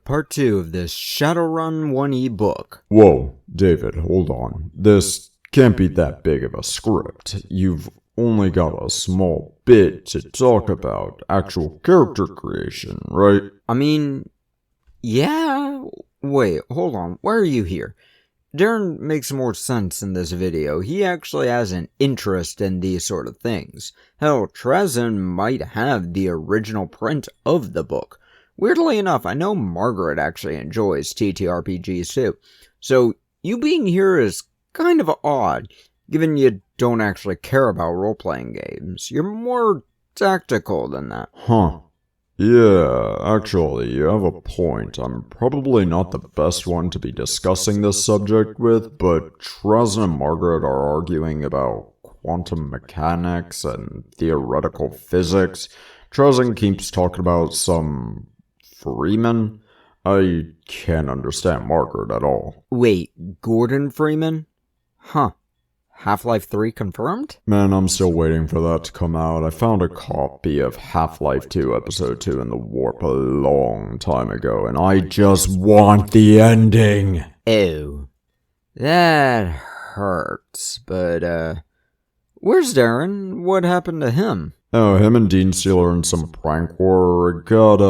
part 2 of this Shadowrun 1E book. Whoa, David, hold on. This can't be that big of a script. You've only got a small bit to talk about actual character creation, right? I mean, yeah. Wait, hold on. Why are you here? Darren makes more sense in this video. He actually has an interest in these sort of things. Hell, Trezin might have the original print of the book. Weirdly enough, I know Margaret actually enjoys TTRPGs too. So, you being here is kind of odd, given you don't actually care about role-playing games. You're more tactical than that. Huh. Yeah, actually, you have a point. I'm probably not the best one to be discussing this subject with, but Trezin and Margaret are arguing about quantum mechanics and theoretical physics. Trezin keeps talking about some Freeman. I can't understand Margaret at all. Wait, Gordon Freeman? Huh. Half-Life 3 confirmed? Man, I'm still waiting for that to come out. I found a copy of Half-Life 2 Episode 2 in the warp a long time ago, and I just want the ending! Ew. That hurts, but, where's Darren? What happened to him? Oh, him and Dean Steele are in some prank war. Got,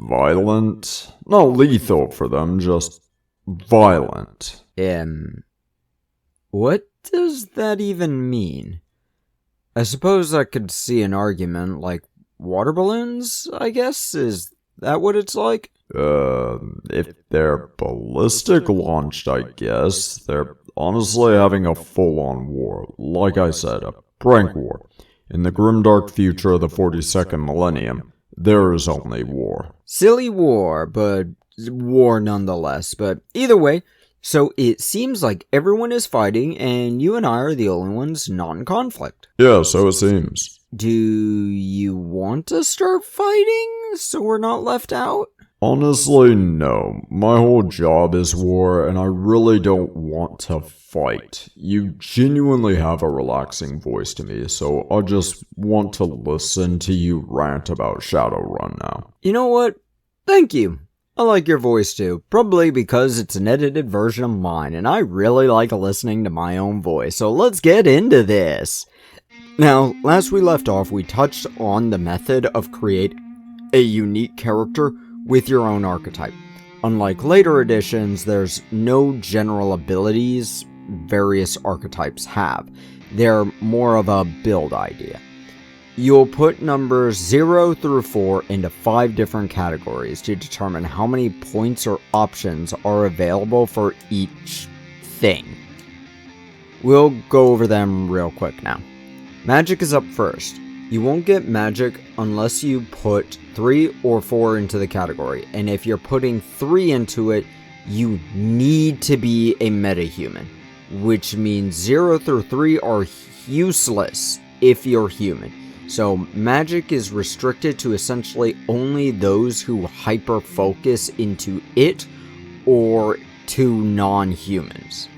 violent? Not lethal for them, just violent. What does that even mean? I suppose I could see an argument like water balloons, I guess? Is that what it's like? If they're ballistic launched, I guess. They're honestly having a full-on war. Like I said, a prank war. In the grimdark future of the 42nd millennium, there is only war. Silly war, but war nonetheless. But either way, so it seems like everyone is fighting, and you and I are the only ones not in conflict. Yeah, so it seems. Do you want to start fighting, so we're not left out? Honestly, no. My whole job is war, and I really don't want to fight. You genuinely have a relaxing voice to me, so I just want to listen to you rant about Shadowrun now. You know what? Thank you. I like your voice too, probably because it's an edited version of mine, and I really like listening to my own voice, so let's get into this. Now, last we left off, we touched on the method of create a unique character with your own archetype. Unlike later editions, there's no general abilities various archetypes have. They're more of a build idea. You'll put numbers 0 through 4 into 5 different categories to determine how many points or options are available for each thing. We'll go over them real quick now. Magic is up first. You won't get magic unless you put 3 or 4 into the category, and if you're putting 3 into it, you need to be a metahuman, which means 0 through 3 are useless if you're human. So magic is restricted to essentially only those who hyper-focus into it or to non-humans.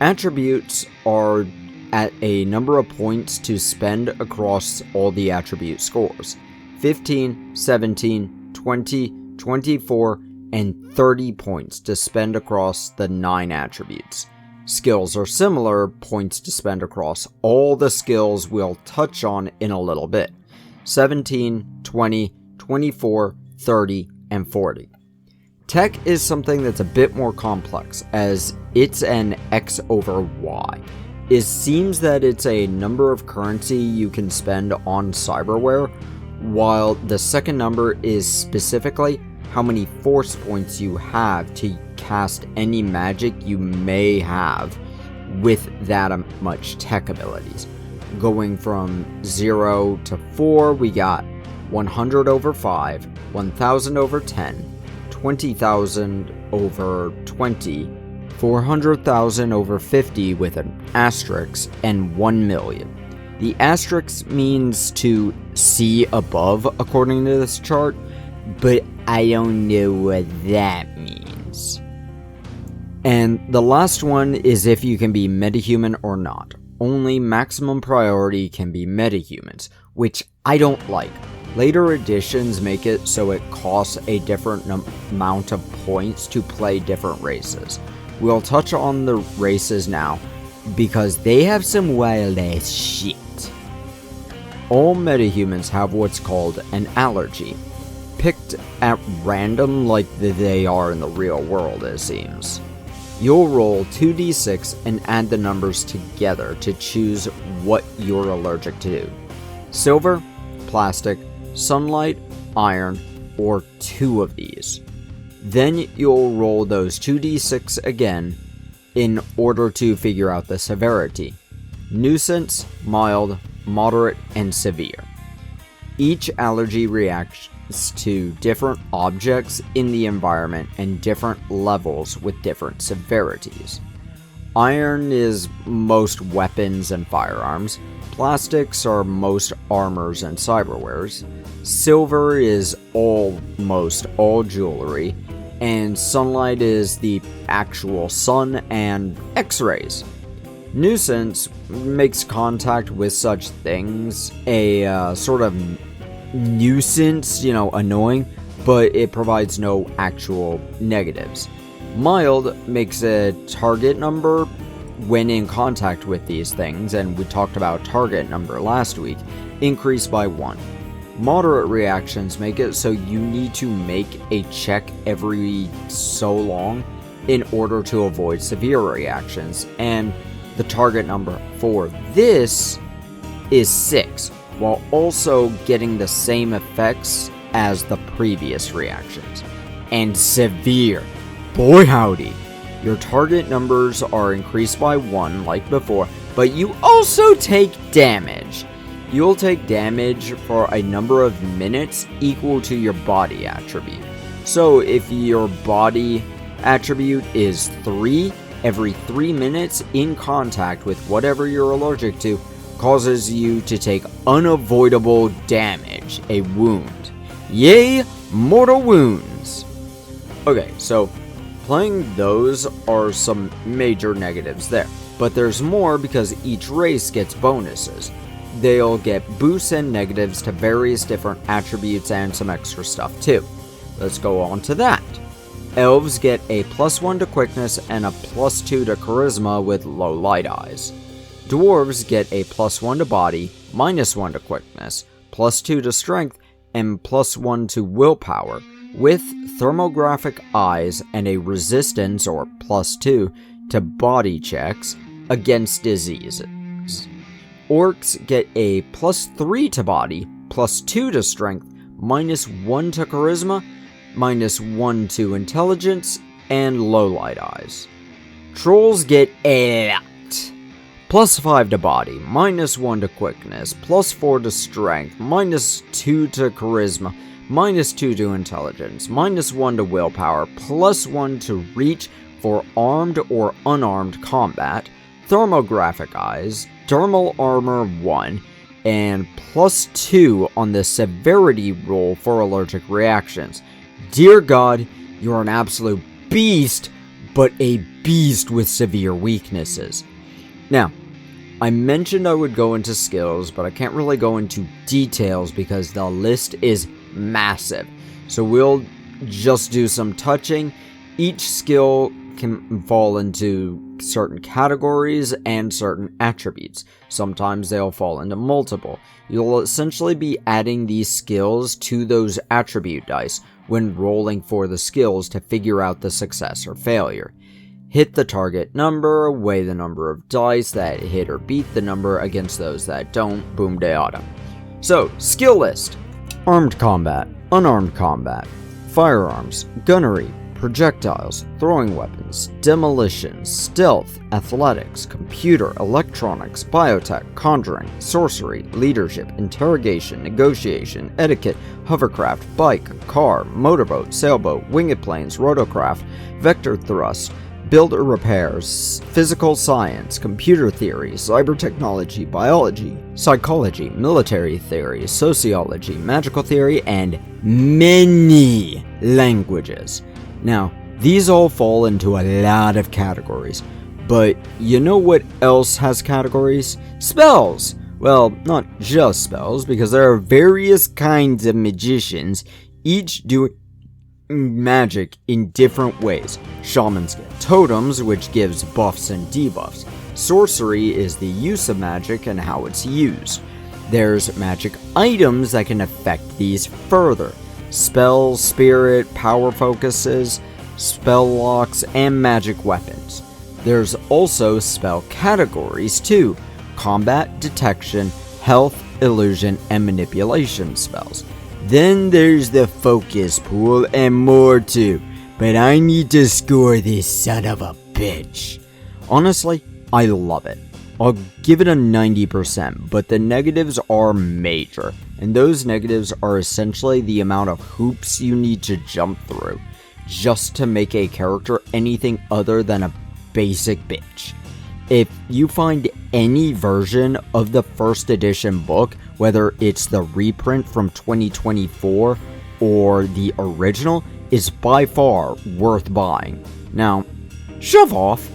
Attributes are at a number of points to spend across all the attribute scores. 15, 17, 20, 24, and 30 points to spend across the 9 attributes. Skills are similar, points to spend across all the skills we'll touch on in a little bit. 17, 20, 24, 30, and 40. Tech is something that's a bit more complex, as it's an X over Y. It seems that it's a number of currency you can spend on cyberware, while the second number is specifically how many force points you have to cast any magic you may have with that much tech abilities. Going from 0 to 4, we got 100 over 5, 1000 over 10, 20,000 over 20, 400,000 over 50 with an asterisk, and 1 million. The asterisk means to see above according to this chart, but I don't know what that means. And the last one is if you can be metahuman or not. Only maximum priority can be metahumans, which I don't like. Later editions make it so it costs a different amount of points to play different races. We'll touch on the races now, because they have some wild ass shit. All metahumans have what's called an allergy, picked at random like they are in the real world, it seems. You'll roll 2d6 and add the numbers together to choose what you're allergic to. Silver, plastic, sunlight, iron, or 2 of these. Then you'll roll those 2d6 again in order to figure out the severity. Nuisance, mild, moderate, and severe. Each allergy reacts to different objects in the environment and different levels with different severities. Iron is most weapons and firearms. Plastics are most armors and cyberwares. Silver is almost all jewelry. And sunlight is the actual sun and X-rays. Nuisance makes contact with such things a sort of nuisance, annoying, but it provides no actual negatives. Mild makes a target number when in contact with these things, and we talked about target number last week, increase by 1. Moderate reactions make it so you need to make a check every so long in order to avoid severe reactions, and the target number for this is 6, while also getting the same effects as the previous reactions. And severe, boy howdy, your target numbers are increased by 1 like before, but you also take damage. You'll take damage for a number of minutes equal to your body attribute. So if your body attribute is 3, every 3 minutes in contact with whatever you're allergic to causes you to take unavoidable damage, a wound. Yay, mortal wounds! Okay, so playing those are some major negatives there, but there's more because each race gets bonuses. They'll get boosts and negatives to various different attributes and some extra stuff too. Let's go on to that. Elves get a +1 to quickness and a +2 to charisma with low light eyes. Dwarves get a +1 to body, -1 to quickness, +2 to strength, and +1 to willpower, with thermographic eyes and a resistance or +2 to body checks against diseases. Orcs get a +3 to body, +2 to strength, -1 to charisma, -1 to intelligence, and low light eyes. Trolls get a lot. +5 to body, -1 to quickness, +4 to strength, -2 to charisma, -2 to intelligence, -1 to willpower, +1 to reach for armed or unarmed combat, thermographic eyes, thermal armor 1, and +2 on the severity roll for allergic reactions. Dear God, you're an absolute beast, but a beast with severe weaknesses. Now, I mentioned I would go into skills, but I can't really go into details because the list is massive. So we'll just do some touching. Each skill can fall into certain categories and certain attributes. Sometimes they'll fall into multiple. You'll essentially be adding these skills to those attribute dice when rolling for the skills to figure out the success or failure. Hit the target number, weigh the number of dice that hit or beat the number against those that don't, boom deada. So, skill list. Armed combat, unarmed combat, firearms, gunnery, projectiles, throwing weapons, demolition, stealth, athletics, computer, electronics, biotech, conjuring, sorcery, leadership, interrogation, negotiation, etiquette, hovercraft, bike, car, motorboat, sailboat, winged planes, rotocraft, vector thrust, builder repairs, physical science, computer theory, cyber technology, biology, psychology, military theory, sociology, magical theory, and many languages. Now, these all fall into a lot of categories, but you know what else has categories? Spells! Well, not just spells, because there are various kinds of magicians, each doing magic in different ways. Shamans get totems, which gives buffs and debuffs. Sorcery is the use of magic and how it's used. There's magic items that can affect these further. Spells, spirit, power focuses, spell locks, and magic weapons. There's also spell categories too: combat, detection, health, illusion, and manipulation spells. Then there's the focus pool and more too, but I need to score this son of a bitch. Honestly, I love it. I'll give it a 90%, but the negatives are major, and those negatives are essentially the amount of hoops you need to jump through just to make a character anything other than a basic bitch. If you find any version of the first edition book, whether it's the reprint from 2024 or the original, is by far worth buying. Now, shove off.